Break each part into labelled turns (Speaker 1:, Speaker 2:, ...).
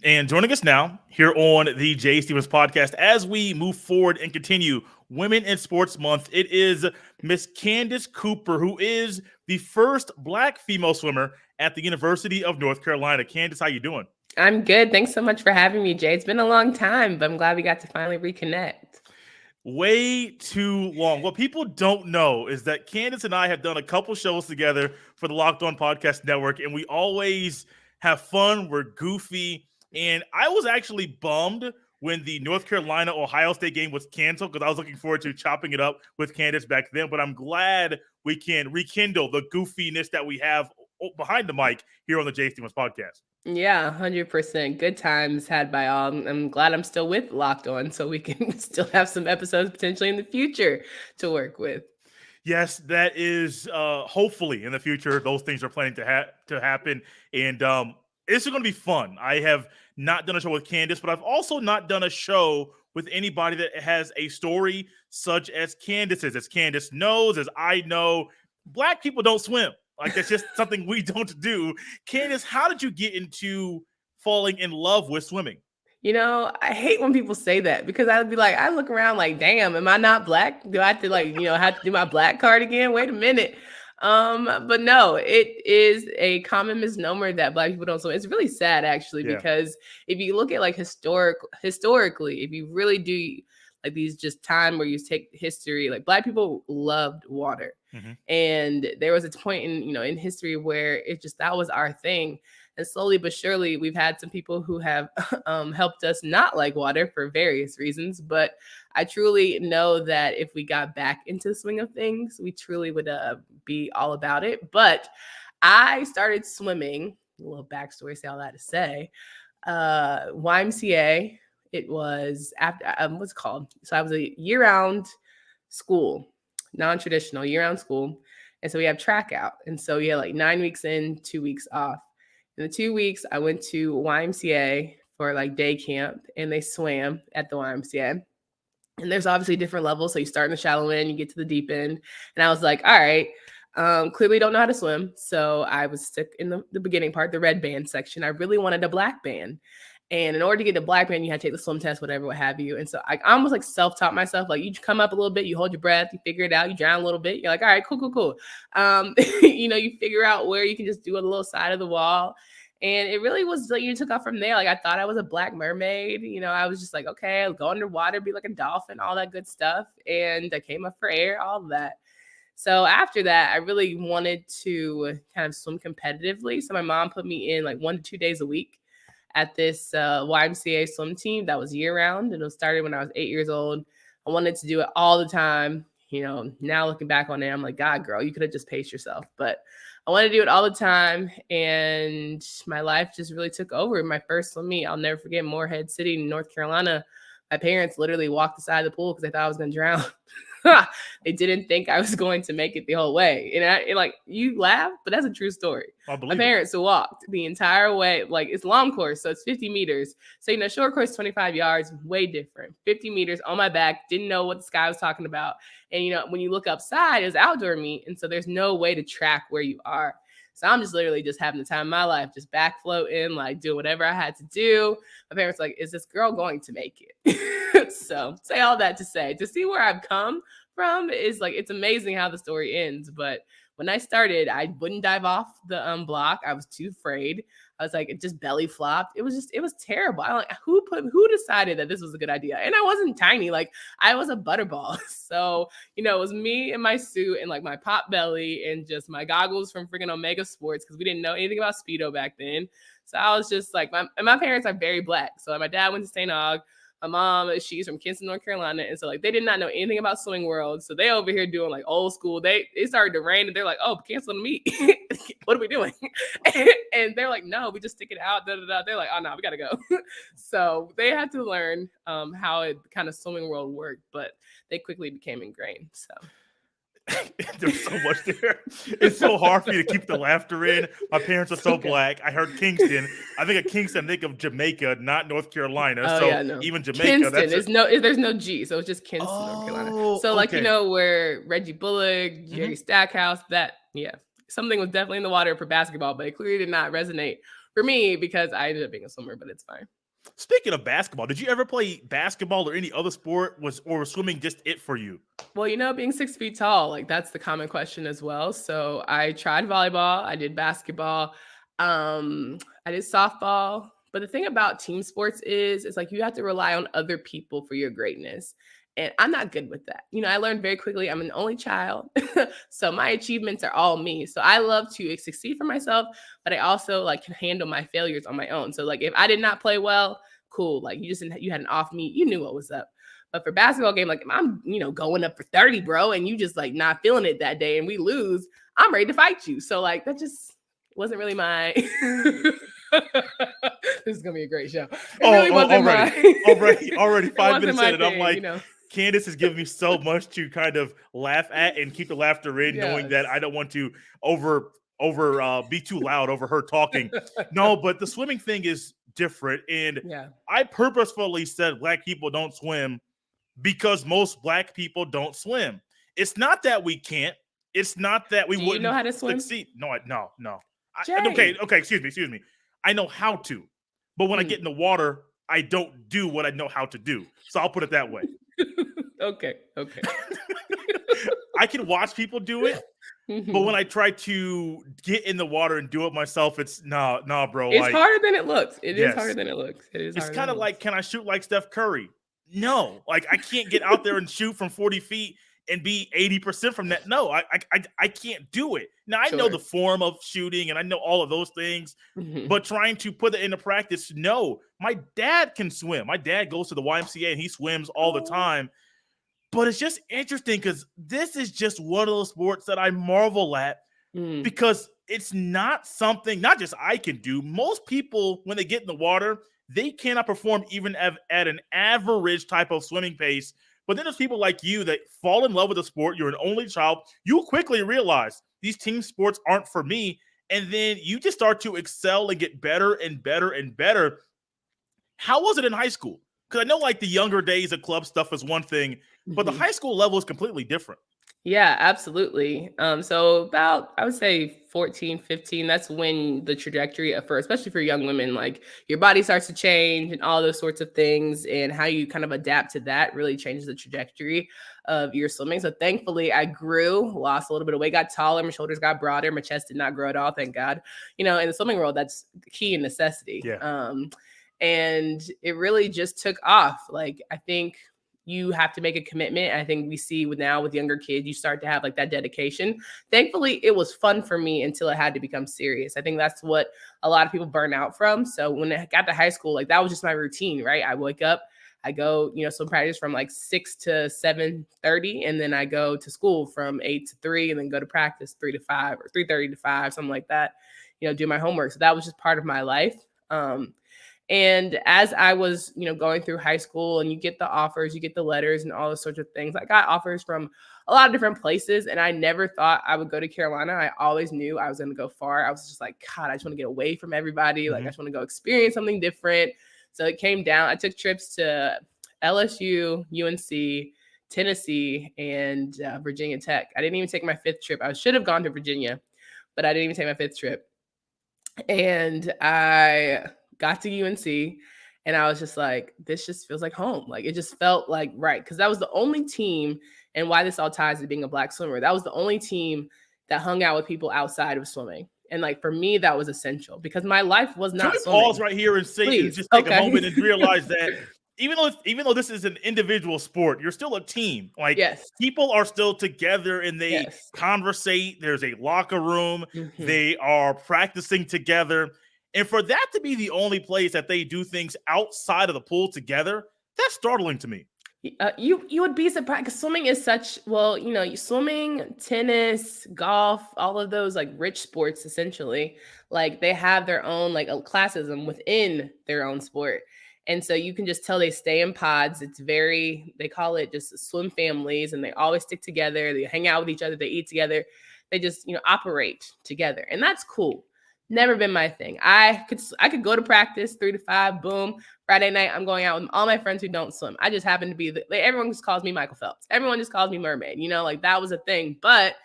Speaker 1: And joining us now here on the Jay Stevens podcast as we move forward and continue Women in Sports Month, it is Miss Candace Cooper, who is the first Black female swimmer at the University of North Carolina. Candace, how you doing?
Speaker 2: I'm good. Thanks so much for having me, Jay. It's been a long time, but I'm glad we got to finally reconnect.
Speaker 1: Way too long. What people don't know is that Candace and I have done a couple shows together for the Locked On Podcast Network, and we always have fun. We're goofy. And I was actually bummed when the North Carolina Ohio State game was canceled because I was looking forward to chopping it up with Candace back then. But I'm glad we can rekindle the goofiness that we have behind the mic here on the Jay Stevens podcast.
Speaker 2: Yeah, 100%. Good times had by all. I'm glad I'm still with Locked On so we can still have some episodes potentially in the future to work with.
Speaker 1: Yes, that is hopefully in the future. Those things are planning to happen. And it's going to be fun. I have not done a show with Candace, but I've also not done a show with anybody that has a story such as Candace's. As Candace knows, as I know, Black people don't swim. Like, that's just something we don't do. Candace, how did you get into falling in love with swimming?
Speaker 2: I hate when people say that because I'd be like, I look around like, damn, am I not Black? Do I have to have to do my Black card again? Wait a minute. But no, it is a common misnomer that Black people don't swim. It's really sad actually, because if you look at like historically, if you really do like these just time where you take history, like Black people loved water. Mm-hmm. And there was a point in history where that was our thing. And slowly but surely, we've had some people who have helped us not like water for various reasons. But I truly know that if we got back into the swing of things, we truly would be all about it. But I started swimming, a little backstory, say all that to say, YMCA. It was after, what's it called? So I was a year-round school, non-traditional year-round school. And so we have track out. And so we had like 9 weeks in, 2 weeks off. In the 2 weeks, I went to YMCA for like day camp, and they swam at the YMCA. And there's obviously different levels. So you start in the shallow end, you get to the deep end. And I was like, all right, clearly don't know how to swim. So I was stuck in the beginning part, the red band section. I really wanted a black band. And in order to get the black band, you had to take the swim test, whatever, what have you. And so I almost like self-taught myself. Like you come up a little bit, you hold your breath, you figure it out, you drown a little bit. You're like, all right, cool. You figure out where you can just do a little side of the wall. And it really was like, you took off from there. Like I thought I was a black mermaid. I was just like, okay, I'll go underwater, be like a dolphin, all that good stuff. And I came up for air, all of that. So after that, I really wanted to kind of swim competitively. So my mom put me in like 1 to 2 days a week at this YMCA swim team that was year round. And it started when I was 8 years old. I wanted to do it all the time. Now looking back on it, I'm like, God, girl, you could have just paced yourself. But I wanted to do it all the time. And my life just really took over. My first swim meet, I'll never forget, Morehead City, North Carolina. My parents literally walked beside the pool because they thought I was going to drown. They didn't think I was going to make it the whole way. And you laugh, but that's a true story. My parents walked the entire way. Like it's long course, so it's 50 meters. So, short course, 25 yards, way different. 50 meters on my back, didn't know what the sky was talking about. And, when you look upside, it's outdoor meet. And so there's no way to track where you are. So I'm just literally just having the time of my life, just back floating, like doing whatever I had to do. My parents were like, is this girl going to make it? So say all that to say, to see where I've come from is like, it's amazing how the story ends. But when I started, I wouldn't dive off the block. I was too afraid. I was like, it just belly flopped. It was terrible. I'm like, who decided that this was a good idea? And I wasn't tiny. Like I was a butterball. So, it was me and my suit and like my pop belly and just my goggles from freaking Omega Sports. Cause we didn't know anything about Speedo back then. So I was just like, my parents are very black. So my dad went to St. Aug. My mom, she's from Kinston, North Carolina. And so like, they did not know anything about Swimming World. So they over here doing like old school. It started to rain and they're like, oh, cancel the meet. What are we doing? And they're like, no, we just stick it out. They're like, oh no, we got to go. So they had to learn how it kind of Swimming World worked, but they quickly became ingrained. So.
Speaker 1: There's so much there. It's so hard for you to keep the laughter in. My parents are so black. I heard Kingston. I think of Kingston, I think of Jamaica, not North Carolina.
Speaker 2: Oh,
Speaker 1: so
Speaker 2: yeah, no.
Speaker 1: Even Jamaica.
Speaker 2: Kinston, there's no G, so it's just Kinston, North Carolina. So like, where Reggie Bullock, Jerry Stackhouse, that, yeah. something was definitely in the water for basketball, but it clearly did not resonate for me because I ended up being a swimmer, but it's fine.
Speaker 1: Speaking of basketball, did you ever play basketball or any other sport? Was swimming just it for you?
Speaker 2: Well, being 6 feet tall, like that's the common question as well. So I tried volleyball, I did basketball, I did softball. But the thing about team sports is it's like you have to rely on other people for your greatness. And I'm not good with that. I learned very quickly I'm an only child. So my achievements are all me. So I love to succeed for myself, but I also like can handle my failures on my own. So like if I did not play well, cool. Like you had an off meet, you knew what was up. But for basketball game, like if I'm, going up for 30, bro, and you just like not feeling it that day and we lose, I'm ready to fight you. So like that just wasn't really my this is gonna be a great show. It really wasn't
Speaker 1: already
Speaker 2: it
Speaker 1: 5 minutes
Speaker 2: wasn't my
Speaker 1: in, and I'm
Speaker 2: thing,
Speaker 1: like, Candace is giving me so much to kind of laugh at and keep the laughter in, knowing that
Speaker 2: Yes.
Speaker 1: I don't want to over be too loud over her talking. No, but the swimming thing is different, and
Speaker 2: Yeah.
Speaker 1: I purposefully said black people don't swim because most black people don't swim. It's not that we can't. It's not that we
Speaker 2: Do you know
Speaker 1: wouldn't
Speaker 2: how to swim?
Speaker 1: succeed. No.
Speaker 2: Jay.
Speaker 1: Okay. Excuse me. I know how to, but when I get in the water, I don't do what I know how to do. So I'll put it that way.
Speaker 2: Okay.
Speaker 1: I can watch people do it, but when I try to get in the water and do it myself, it's nah, bro.
Speaker 2: It's
Speaker 1: like,
Speaker 2: harder than it looks. It is harder
Speaker 1: yes.
Speaker 2: than it looks. It is
Speaker 1: It's
Speaker 2: harder
Speaker 1: kind
Speaker 2: than
Speaker 1: of
Speaker 2: it
Speaker 1: like,
Speaker 2: looks.
Speaker 1: can I shoot like Steph Curry? No, like I can't get out there and shoot from 40 feet and be 80% from that. No, I can't do it. Now I know
Speaker 2: Sure.
Speaker 1: the form of shooting and I know all of those things, but trying to put it into practice, no. My dad can swim. My dad goes to the YMCA and he swims all the time. But it's just interesting because this is just one of those sports that I marvel at because it's not something, not just I can do. Most people, when they get in the water, they cannot perform even at an average type of swimming pace. But then there's people like you that fall in love with the sport. You're an only child. You quickly realize these team sports aren't for me. And then you just start to excel and get better and better and better. How was it in high school? Because I know like the younger days of club stuff is one thing, but the high school level is completely different.
Speaker 2: Yeah, absolutely. So about, I would say 14, 15, that's when the trajectory especially for young women, like your body starts to change and all those sorts of things, and how you kind of adapt to that really changes the trajectory of your swimming. So thankfully I grew, lost a little bit of weight, got taller, my shoulders got broader, my chest did not grow at all, thank God. In the swimming world, that's key and necessity.
Speaker 1: Yeah.
Speaker 2: And it really just took off. Like, I think you have to make a commitment. I think we see with younger kids, you start to have like that dedication. Thankfully, it was fun for me until it had to become serious. I think that's what a lot of people burn out from. So when I got to high school, like that was just my routine, right? I wake up, I go, swim practice from like 6 to 7:30, and then I go to school from 8 to 3, and then go to practice 3 to 5 or 3:30 to 5, something like that. Do my homework. So that was just part of my life. And as I was, going through high school, and you get the offers, you get the letters and all those sorts of things. I got offers from a lot of different places, and I never thought I would go to Carolina. I always knew I was going to go far. I was just like, God, I just want to get away from everybody. Like, I just want to go experience something different. So it came down. I took trips to LSU, UNC, Tennessee, and Virginia Tech. I didn't even take my 5th trip. I should have gone to Virginia, but I didn't even take my 5th trip. And I got to UNC, and I was just like, this just feels like home. Like, it just felt like right. Because that was the only team, and why this all ties to being a Black swimmer, that was the only team that hung out with people outside of swimming. And like, for me, that was essential because my life was not
Speaker 1: Can we
Speaker 2: swimming.
Speaker 1: pause right here and say,
Speaker 2: Please.
Speaker 1: and just take a moment and realize that even though this is an individual sport, you're still a team. Like, people are still together and they conversate. There's a locker room. They are practicing together. And for that to be the only place that they do things outside of the pool together, that's startling to me.
Speaker 2: You would be surprised because swimming is such, swimming, tennis, golf, all of those like rich sports, essentially, like they have their own like classism within their own sport. And so you can just tell they stay in pods. They call it just swim families, and they always stick together. They hang out with each other. They eat together. They just, operate together. And that's cool. Never been my thing. I could go to practice 3 to 5, boom. Friday night, I'm going out with all my friends who don't swim. I just happen to be everyone just calls me Michael Phelps. Everyone just calls me Mermaid. Like that was a thing. But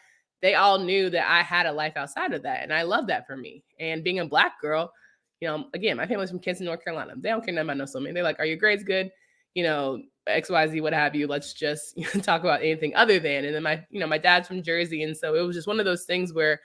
Speaker 2: they all knew that I had a life outside of that. And I love that for me. And being a Black girl, again, my family's from Kinston, North Carolina. They don't care nothing about no swimming. They're like, are your grades good? XYZ, what have you. Let's just talk about anything other than. And then my dad's from Jersey. And so it was just one of those things where,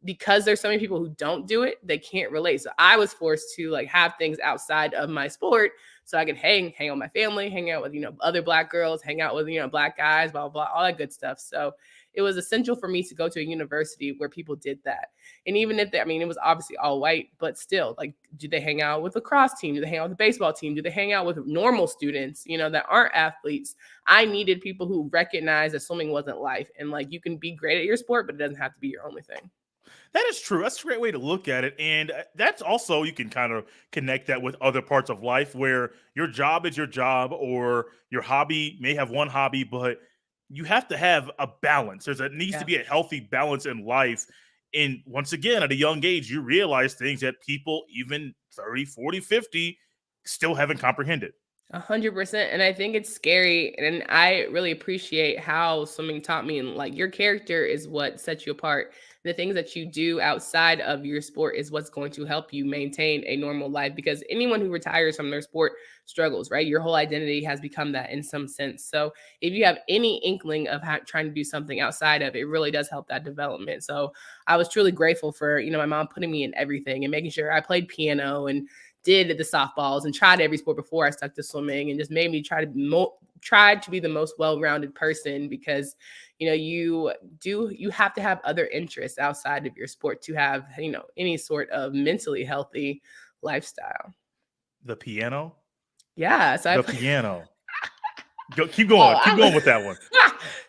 Speaker 2: because there's so many people who don't do it, they can't relate. So I was forced to like have things outside of my sport so I could hang with my family, hang out with, other Black girls, hang out with, Black guys, blah, blah, blah, all that good stuff. So it was essential for me to go to a university where people did that. And even if it was obviously all white, but still, like, do they hang out with the lacrosse team? Do they hang out with the baseball team? Do they hang out with normal students, that aren't athletes? I needed people who recognize that swimming wasn't life. And like, you can be great at your sport, but it doesn't have to be your only thing.
Speaker 1: That is true. That's a great way to look at it. And that's also, you can kind of connect that with other parts of life where your job is your job, or your hobby may have one hobby, but you have to have a balance. Needs to be a healthy balance in life. And once again, at a young age, you realize things that people even 30, 40, 50 still haven't comprehended.
Speaker 2: 100%. And I think it's scary. And I really appreciate how swimming taught me, and like, your character is what sets you apart. The things that you do outside of your sport is what's going to help you maintain a normal life, because anyone who retires from their sport struggles, right? Your whole identity has become that in some sense. So if you have any inkling of trying to do something outside of it, really does help that development. So I was truly grateful for, my mom putting me in everything and making sure I played piano and did the softballs and tried every sport before I stuck to swimming, and just made me try to be the most well-rounded person, because you have to have other interests outside of your sport to have any sort of mentally healthy lifestyle.
Speaker 1: The piano?
Speaker 2: Yeah,
Speaker 1: so the piano. Keep going with that one.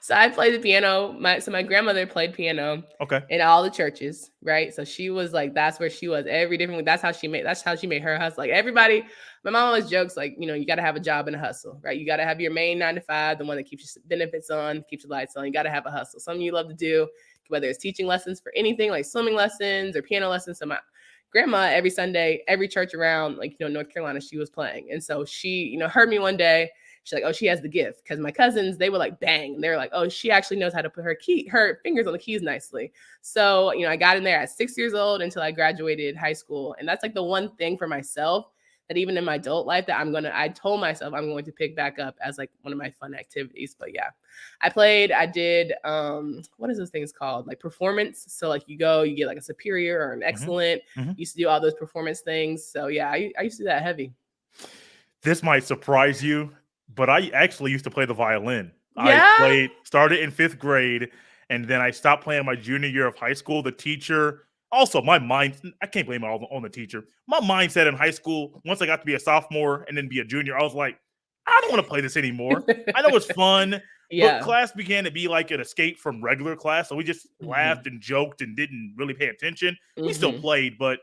Speaker 2: So I played the piano. My grandmother played piano.
Speaker 1: Okay.
Speaker 2: In all the churches, right? So she was like, that's where she was every different. That's how she made her hustle. Like, everybody, my mom always jokes, like, you got to have a job and a hustle, right? You got to have your main 9 to 5, the one that keeps your benefits on, keeps your lights on. You got to have a hustle. Something you love to do, whether it's teaching lessons for anything like swimming lessons or piano lessons. So my grandma, every Sunday, every church around, like, North Carolina, she was playing. And so she, heard me one day. She's like, oh, she has the gift. Because my cousins, they were like, bang. And they were like, oh, she actually knows how to put her fingers on the keys nicely. So, I got in there at 6 years old until I graduated high school. And that's like the one thing for myself that even in my adult life that I told myself I'm going to pick back up as like one of my fun activities. But yeah, I did, what is those things called? Like performance. So like you get like a superior or an excellent.
Speaker 1: Mm-hmm.
Speaker 2: Used to do all those performance things. So yeah, I used to do that heavy.
Speaker 1: This might surprise you, but I actually used to play the violin.
Speaker 2: Yeah?
Speaker 1: I started in 5th grade, and then I stopped playing my junior year of high school. The teacher, also my mind, I can't blame it all on the teacher. My mindset in high school, once I got to be a sophomore and then be a junior, I was like, I don't want to play this anymore. I know it's fun, but class began to be like an escape from regular class. So we just laughed and joked and didn't really pay attention. We still played, but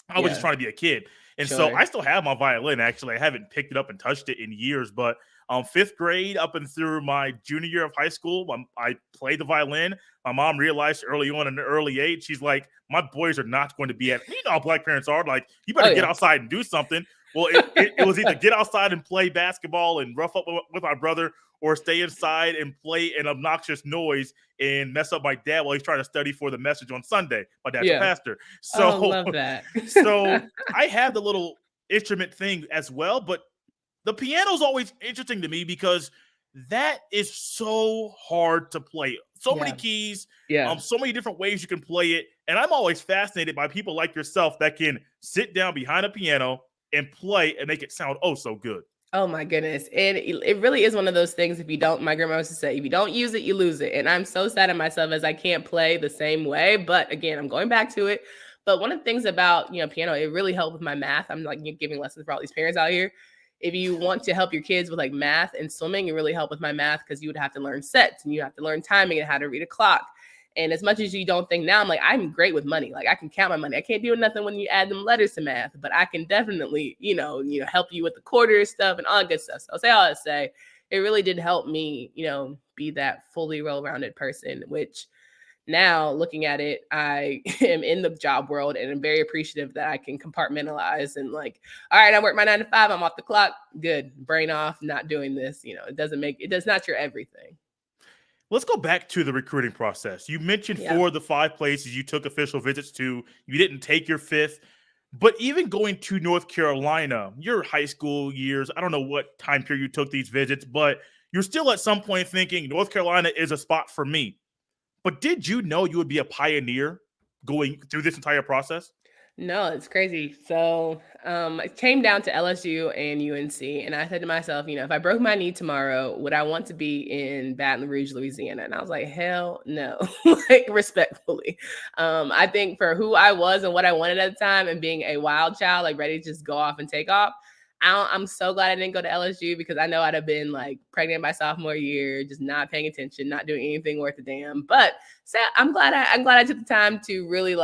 Speaker 1: I was just trying to be a kid. And so I still have my violin, actually. I haven't picked it up and touched it in years, but 5th grade up and through my junior year of high school, I played the violin. My mom realized early on in an early age, she's like, my boys are not going to be how Black parents are. Like, you better get outside and do something. Well, it was either get outside and play basketball and rough up with my brother, or stay inside and play an obnoxious noise and mess up my dad while he's trying to study for the message on Sunday. My dad's a pastor. So,
Speaker 2: love that.
Speaker 1: So I have the little instrument thing as well, but the piano is always interesting to me because that is so hard to play. So many keys, so many different ways you can play it. And I'm always fascinated by people like yourself that can sit down behind a piano and play and make it sound oh so good.
Speaker 2: Oh my goodness. And it really is one of those things. My grandma used to say, if you don't use it, you lose it. And I'm so sad at myself as I can't play the same way. But again, I'm going back to it. But one of the things about, piano, it really helped with my math. I'm like giving lessons for all these parents out here. If you want to help your kids with like math and swimming, it really helped with my math, because you would have to learn sets and you have to learn timing and how to read a clock. And as much as you don't think now, I'm like, I'm great with money. Like, I can count my money. I can't do nothing when you add them letters to math, but I can definitely, help you with the quarters stuff and all that good stuff. So I'll say all that to say, it really did help me, be that fully well-rounded person, which now looking at it, I am in the job world and I'm very appreciative that I can compartmentalize and like, all right, I work my 9 to 5, I'm off the clock. Good. Brain off, not doing this. It does not your everything.
Speaker 1: Let's go back to the recruiting process. You mentioned
Speaker 2: Yeah.
Speaker 1: 4 of the 5 places you took official visits to. You didn't take your 5th. But even going to North Carolina, your high school years, I don't know what time period you took these visits, but you're still at some point thinking North Carolina is a spot for me. But did you know you would be a pioneer going through this entire process?
Speaker 2: No, it's crazy. So it came down to LSU and UNC. And I said to myself, if I broke my knee tomorrow, would I want to be in Baton Rouge, Louisiana? And I was like, hell no, like respectfully. I think for who I was and what I wanted at the time and being a wild child, like ready to just go off and take off. I'm so glad I didn't go to LSU because I know I'd have been like pregnant my sophomore year, just not paying attention, not doing anything worth a damn. But I'm glad I took the time to really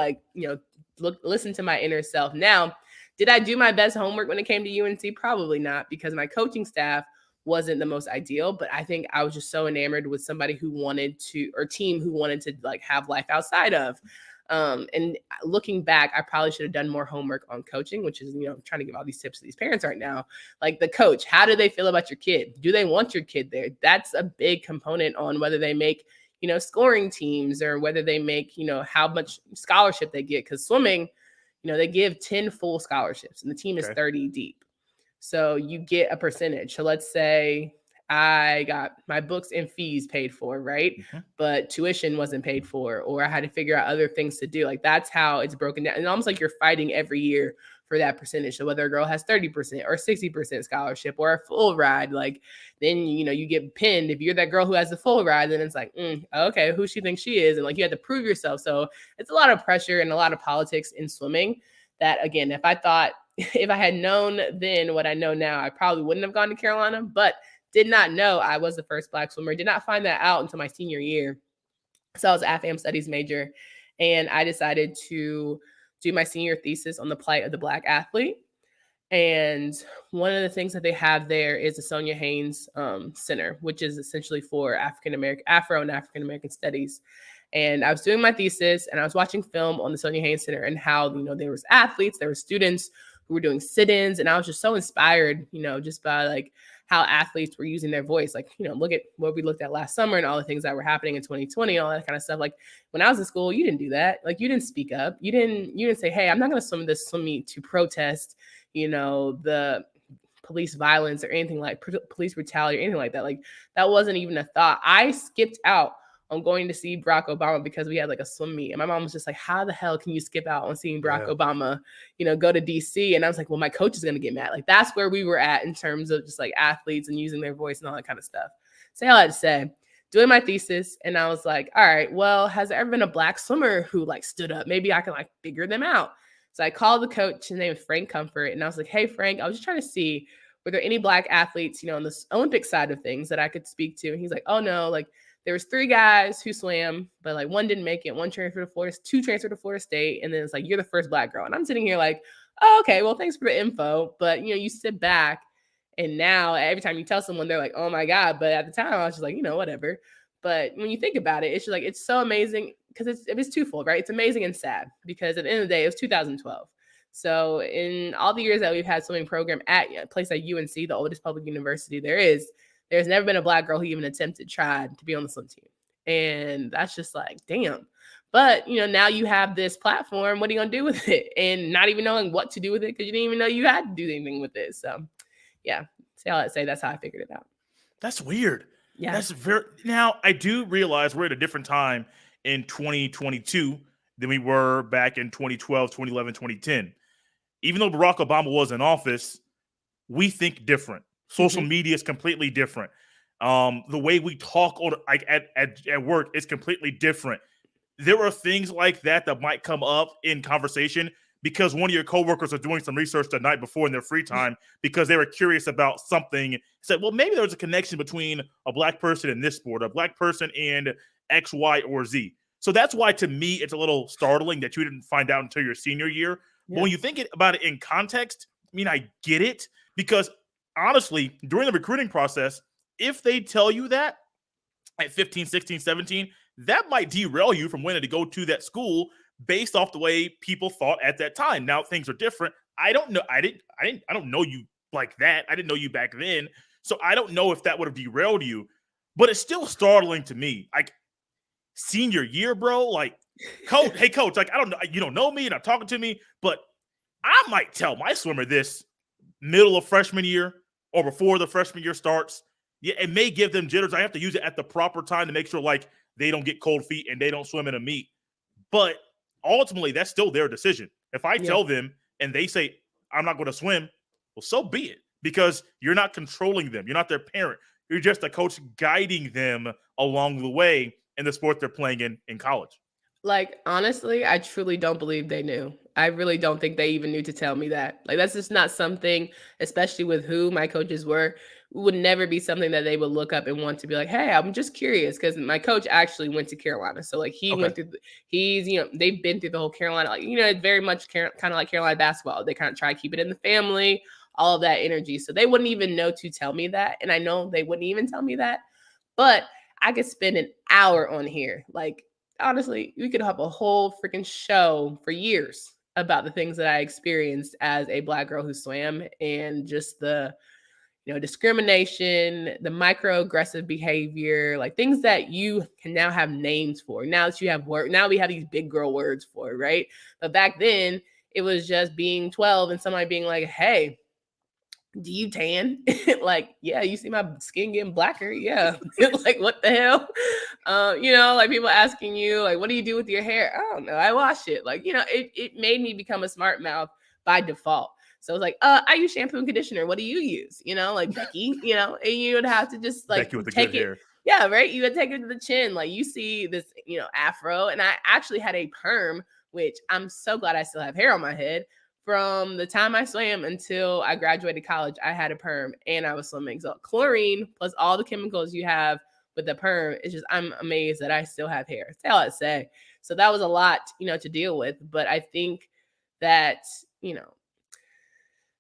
Speaker 2: listen to my inner self. Now, did I do my best homework when it came to UNC? Probably not, because my coaching staff wasn't the most ideal, but I think I was just so enamored with somebody who wanted to, or team who wanted to like have life outside of. And looking back, I probably should have done more homework on coaching, which is, trying to give all these tips to these parents right now. Like the coach, how do they feel about your kid? Do they want your kid there? That's a big component on whether they make scoring teams or whether they make, how much scholarship they get. Because swimming, they give 10 full scholarships and the team is 30 deep. So you get a percentage. So let's say I got my books and fees paid for, right?
Speaker 1: Mm-hmm.
Speaker 2: But tuition wasn't paid for, or I had to figure out other things to do. Like that's how it's broken down. And almost like you're fighting every year for that percentage. So whether a girl has 30% or 60% scholarship or a full ride, like then, you get pinned. If you're that girl who has the full ride, then it's like, okay, who she thinks she is. And like, you have to prove yourself. So it's a lot of pressure and a lot of politics in swimming that, again, if I had known then what I know now, I probably wouldn't have gone to Carolina, but did not know I was the first Black swimmer. Did not find that out until my senior year. So I was an AFAM studies major, and I decided to do my senior thesis on the plight of the Black athlete. And one of the things that they have there is the Sonia Haynes Center, which is essentially for Afro and African American studies. And I was doing my thesis, and I was watching film on the Sonia Haynes Center and how, there was athletes, there were students who were doing sit-ins, and I was just so inspired, just by like how athletes were using their voice. Like, look at what we looked at last summer and all the things that were happening in 2020, all that kind of stuff. Like when I was in school, you didn't do that. Like you didn't speak up. You didn't say, hey, I'm not going to swim this swim meet to protest, the police violence or anything like police brutality or anything like that. Like that wasn't even a thought. I skipped out on going to see Barack Obama because we had like a swim meet. And my mom was just like, how the hell can you skip out on seeing Barack Obama, go to DC? And I was like, well, my coach is going to get mad. Like that's where we were at in terms of just like athletes and using their voice and all that kind of stuff. So all I had to say, doing my thesis. And I was like, all right, well, has there ever been a Black swimmer who like stood up? Maybe I can like figure them out. So I called the coach. His name is Frank Comfort. And I was like, hey, Frank, I was just trying to see, were there any Black athletes, on the Olympic side of things that I could speak to? And he's like, oh no, like there was 3 guys who swam, but like one didn't make it. 2 transferred to Florida State. And then it's like, you're the first Black girl. And I'm sitting here like, oh, okay, well, thanks for the info. But, you sit back and now every time you tell someone, they're like, oh my God. But at the time I was just like, whatever. But when you think about it, it's just like, it's so amazing because it's twofold, right? It's amazing and sad because at the end of the day, it was 2012. So in all the years that we've had swimming program at a place like UNC, the oldest public university there's never been a Black girl who even tried to be on the swim team. And that's just like, damn. But, now you have this platform. What are you going to do with it? And not even knowing what to do with it because you didn't even know you had to do anything with it. So, yeah. That's how I figured it out.
Speaker 1: That's weird.
Speaker 2: Yeah.
Speaker 1: That's now, I do realize we're at a different time in 2022 than we were back in 2012, 2011, 2010. Even though Barack Obama was in office, we think different. Social media is completely different. The way we talk at work is completely different. There are things like that might come up in conversation because one of your coworkers are doing some research the night before in their free time because they were curious about something. Said, well, maybe there's a connection between a Black person and this sport, a Black person and X, Y, or Z. So that's why, to me, it's a little startling that you didn't find out until your senior year. Yeah. But when you think about it in context, I mean, I get it because honestly, during the recruiting process, if they tell you that at 15, 16, 17, that might derail you from wanting to go to that school based off the way people thought at that time. Now things are different. I don't know. I don't know you like that. I didn't know you back then. So I don't know if that would have derailed you. But it's still startling to me. Like senior year, bro. Like, coach, hey coach, like I don't know, you don't know me, you're not talking to me, but I might tell my swimmer this middle of freshman year or before the freshman year starts. Yeah, it may give them jitters. I have to use it at the proper time to make sure like they don't get cold feet and they don't swim in a meet. But ultimately, that's still their decision. If I
Speaker 2: Yeah.
Speaker 1: tell them and they say I'm not going to swim, well, so be it. Because you're not controlling them. You're not their parent. You're just a coach guiding them along the way in the sport they're playing in college.
Speaker 2: Like, honestly, I truly don't believe they knew. I really don't think they even knew to tell me that. Like, that's just not something, especially with who my coaches were, would never be something that they would look up and want to be like, hey, I'm just curious. Because my coach actually went to Carolina. So, like, he
Speaker 1: Okay.
Speaker 2: went through, he's, they've been through the whole Carolina, like, it's very much kind of like Carolina basketball. They kind of try to keep it in the family, all of that energy. So, they wouldn't even know to tell me that. And I know they wouldn't even tell me that. But I could spend an hour on here. Like, honestly, we could have a whole freaking show for years about the things that I experienced as a Black girl who swam, and just the discrimination, the microaggressive behavior, like things that you can now have names for. Now that you have word, now we have these big girl words for it, right? But back then, it was just being 12 and somebody being like, hey, do you tan? Like, yeah, you see my skin getting blacker. Yeah. Like, what the hell? Like people asking you, like, what do you do with your hair? I don't know. I wash it. Like, it made me become a smart mouth by default. So it's like, I use shampoo and conditioner. What do you use? Like Becky, and you would have to just like
Speaker 1: Becky with the
Speaker 2: take
Speaker 1: good
Speaker 2: it.
Speaker 1: hair.
Speaker 2: Yeah, right. You would take it to the chin. Like you see this, afro. And I actually had a perm, which I'm so glad I still have hair on my head. From the time I swam until I graduated college, I had a perm and I was swimming. So chlorine plus all the chemicals you have with the perm, it's just, I'm amazed that I still have hair. That's all I say. So that was a lot, to deal with. But I think that,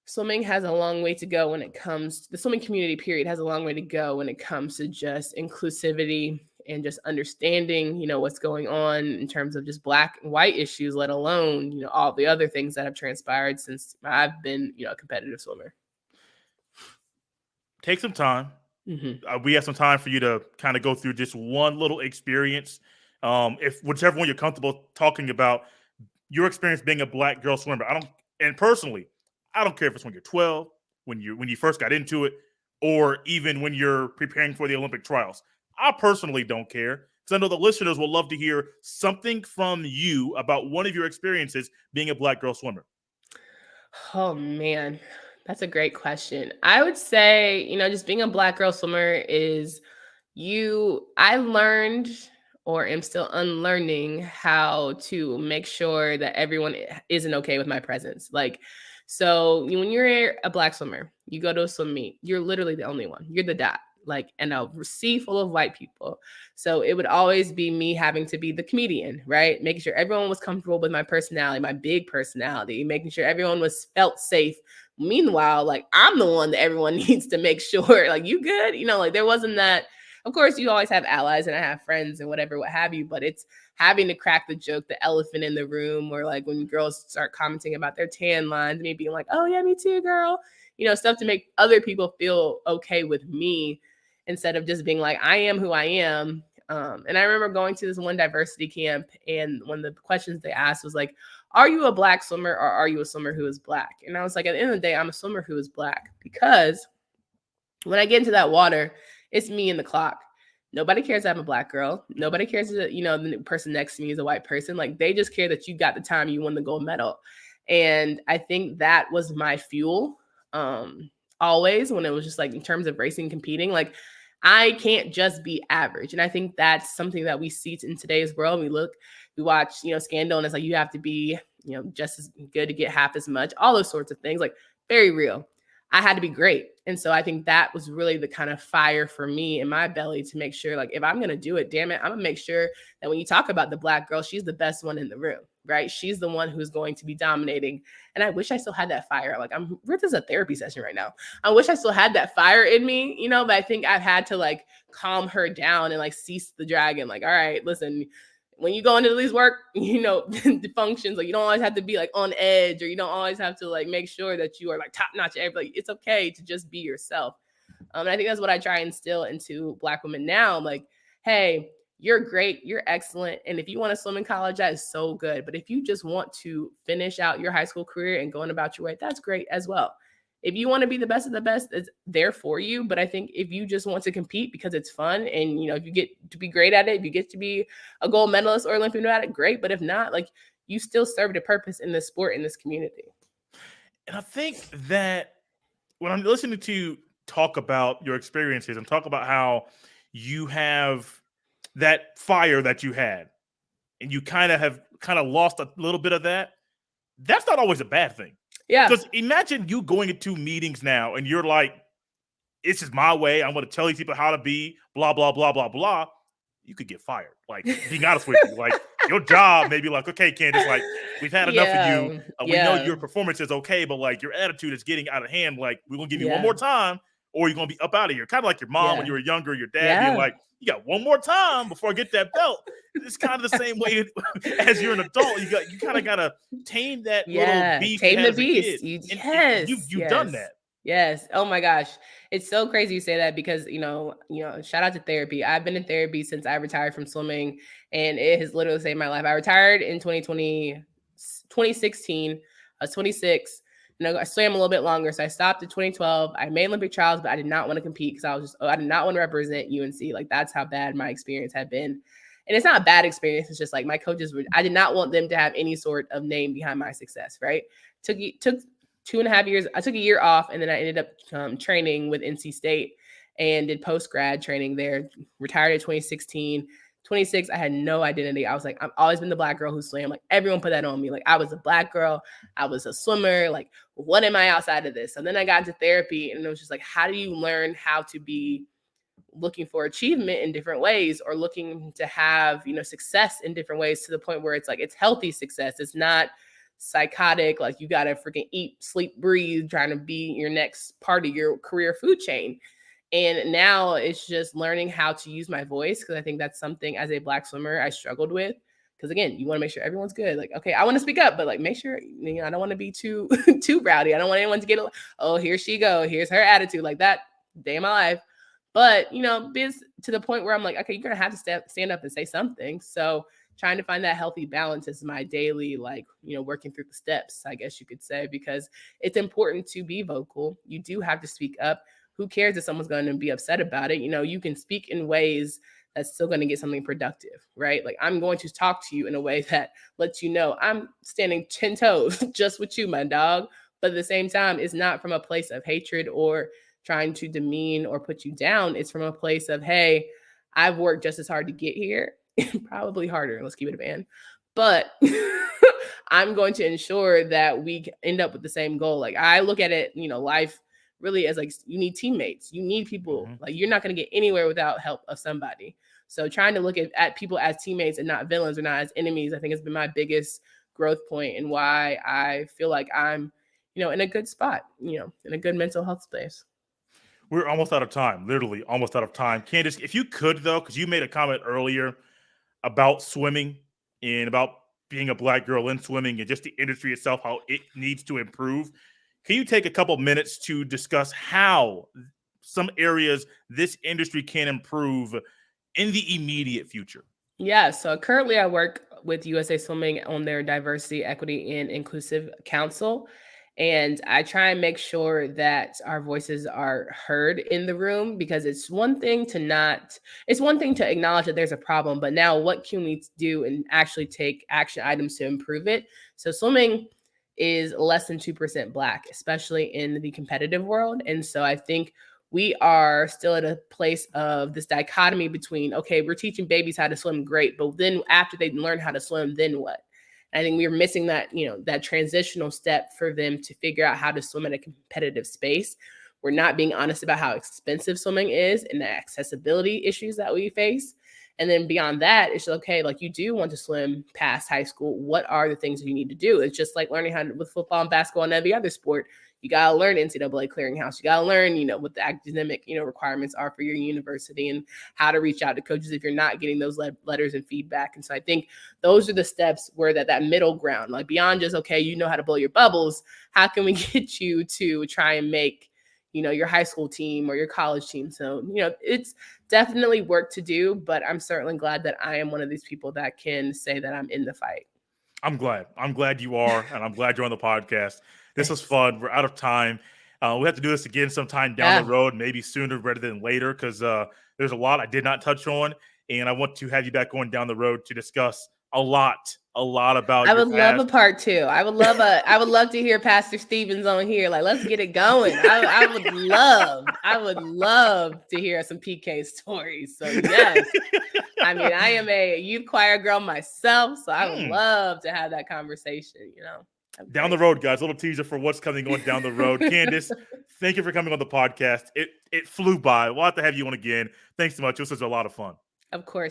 Speaker 2: swimming has a long way to go when it comes to the swimming community, period, has a long way to go when it comes to just inclusivity and just understanding, what's going on in terms of just Black and white issues, let alone, all the other things that have transpired since I've been, a competitive swimmer.
Speaker 1: Take some time.
Speaker 2: Mm-hmm.
Speaker 1: We have some time for you to kind of go through just one little experience. If whichever one you're comfortable talking about, your experience being a Black girl swimmer. Personally, I don't care if it's when you're 12, when you first got into it, or even when you're preparing for the Olympic trials. I personally don't care because I know the listeners will love to hear something from you about one of your experiences being a Black girl swimmer.
Speaker 2: Oh man, that's a great question. I would say, just being a Black girl swimmer is I learned or am still unlearning how to make sure that everyone isn't okay with my presence. Like, so when you're a Black swimmer, you go to a swim meet, you're literally the only one. You're the dot, like, and a sea full of white people. So it would always be me having to be the comedian, right? Making sure everyone was comfortable with my personality, my big personality, making sure everyone was felt safe. Meanwhile, like, I'm the one that everyone needs to make sure, like, you good? Like there wasn't that. Of course, you always have allies and I have friends and whatever, what have you, but it's having to crack the joke, the elephant in the room, or like when girls start commenting about their tan lines, me being like, oh yeah, me too, girl. Stuff to make other people feel okay with me instead of just being like, I am who I am. And I remember going to this one diversity camp, and one of the questions they asked was like, are you a Black swimmer or are you a swimmer who is Black? And I was like, at the end of the day, I'm a swimmer who is Black, because when I get into that water, it's me and the clock. Nobody cares I'm a Black girl. Nobody cares that, the person next to me is a white person. Like, they just care that you got the time, you won the gold medal. And I think that was my fuel. Always, when it was just like in terms of racing, competing, like I can't just be average. And I think that's something that we see in today's world. We watch, Scandal, and it's like you have to be, just as good to get half as much, all those sorts of things, like very real. I had to be great. And so I think that was really the kind of fire for me in my belly to make sure, like, if I'm going to do it, damn it, I'm going to make sure that when you talk about the Black girl, she's the best one in the room, right? She's the one who's going to be dominating. And I wish I still had that fire. Like, this is a therapy session right now. I wish I still had that fire in me, but I think I've had to like calm her down and like cease the dragon. Like, all right, listen, when you go into these work, the functions, like you don't always have to be like on edge, or you don't always have to like make sure that you are like top notch. Like, it's okay to just be yourself. And I think that's what I try and instill into Black women now. I'm like, hey, you're great, you're excellent. And if you want to swim in college, that is so good. But if you just want to finish out your high school career and going about your way, that's great as well. If you want to be the best of the best, it's there for you. But I think if you just want to compete because it's fun and, if you get to be great at it, if you get to be a gold medalist or Olympian at it, great. But if not, like, you still served a purpose in this sport, in this community.
Speaker 1: And I think that when I'm listening to you talk about your experiences and talk about how you have that fire that you had and you have lost a little bit of that, that's not always a bad thing.
Speaker 2: Yeah.
Speaker 1: Because imagine you going into meetings now and you're like, this is my way. I'm going to tell these people how to be, blah, blah, blah, blah, blah. You could get fired. Like, being honest with you, like, your job may be like, okay, Candace, like, we've had enough of you. We know your performance is okay, but like, your attitude is getting out of hand. Like, we're going to give you one more time or you're going to be up out of here. Kind of like your mom when you were younger, your dad being like, you got one more time before I get that belt. It's kind of the same way as you're an adult. You kind of got to tame that little beast.
Speaker 2: Tame the beast. You've
Speaker 1: done that.
Speaker 2: Yes. Oh my gosh. It's so crazy you say that because, shout out to therapy. I've been in therapy since I retired from swimming and it has literally saved my life. I retired in 2016. I was 26. I swam a little bit longer. So I stopped in 2012. I made Olympic trials, but I did not want to compete because I did not want to represent UNC. Like, that's how bad my experience had been. And it's not a bad experience. It's just like my coaches I did not want them to have any sort of name behind my success, right? Took 2.5 years. I took a year off and then I ended up training with NC State and did post-grad training there. Retired in 2016. 26, I had no identity. I was like, I've always been the Black girl who swam. Like, everyone put that on me. Like, I was a Black girl. I was a swimmer. Like, what am I outside of this? And then I got into therapy and it was just like, how do you learn how to be looking for achievement in different ways or looking to have, success in different ways to the point where it's like, it's healthy success. It's not psychotic. Like, you got to freaking eat, sleep, breathe, trying to be your next part of your career food chain. And now it's just learning how to use my voice because I think that's something as a Black swimmer I struggled with. Because again, you want to make sure everyone's good. Like, okay, I want to speak up, but like, make sure I don't want to be too rowdy. I don't want anyone to get here she go. Here's her attitude, like that day of my life. But be to the point where I'm like, okay, you're gonna have to stand up and say something. So trying to find that healthy balance is my daily, working through the steps, I guess you could say, because it's important to be vocal. You do have to speak up. Who cares if someone's going to be upset about it? You can speak in ways that's still going to get something productive, right? Like, I'm going to talk to you in a way that lets you know I'm standing 10 toes just with you, my dog. But at the same time, it's not from a place of hatred or trying to demean or put you down. It's from a place of, hey, I've worked just as hard to get here, probably harder. Let's keep it a band. But I'm going to ensure that we end up with the same goal. Like, I look at it, life really as like, you need teammates, you need people. Like, you're not going to get anywhere without help of somebody. So trying to look at people as teammates and not villains or not as enemies, I think has been my biggest growth point and why I feel like I'm, in a good spot, in a good mental health space.
Speaker 1: We're almost out of time, literally almost out of time. Candace, if you could though, because you made a comment earlier about swimming and about being a Black girl in swimming and just the industry itself, how it needs to improve. Can you take a couple minutes to discuss how some areas this industry can improve in the immediate future?
Speaker 2: Yeah, so currently I work with USA Swimming on their Diversity, Equity, and Inclusive Council. And I try and make sure that our voices are heard in the room because it's one thing to acknowledge that there's a problem, but now what can we do and actually take action items to improve it? So swimming is less than 2% Black, especially in the competitive world. And so I think we are still at a place of this dichotomy between, okay, we're teaching babies how to swim, great, but then after they learn how to swim, then what? I think we're missing that, that transitional step for them to figure out how to swim in a competitive space. We're not being honest about how expensive swimming is and the accessibility issues that we face. And then beyond that, it's okay, like, you do want to swim past high school. What are the things that you need to do? It's just like learning how to, with football and basketball and every other sport, you got to learn NCAA clearinghouse. You got to learn, what the academic, requirements are for your university and how to reach out to coaches if you're not getting those letters and feedback. And so I think those are the steps where that middle ground, like beyond just, okay, how to blow your bubbles. How can we get you to try and make, your high school team or your college team. So, it's definitely work to do, but I'm certainly glad that I am one of these people that can say that I'm in the fight.
Speaker 1: I'm glad. I'm glad you are, and I'm glad you're on the podcast. This was
Speaker 2: Thanks.
Speaker 1: fun. We're out of time. We have to do this again sometime down the road, maybe sooner rather than later, because there's a lot I did not touch on, and I want to have you back going down the road to discuss a lot about
Speaker 2: I
Speaker 1: your
Speaker 2: would love
Speaker 1: past.
Speaker 2: a part 2. I would love to hear Pastor Stevens on here. Like, let's get it going. I would love to hear some PK stories. So yes, I mean, I am a youth choir girl myself, so I would love to have that conversation.
Speaker 1: Down the road, guys. A little teaser for what's coming on down the road. Candace, thank you for coming on the podcast. It flew by. We'll have to have you on again. Thanks so much. This was a lot of fun.
Speaker 2: Of course.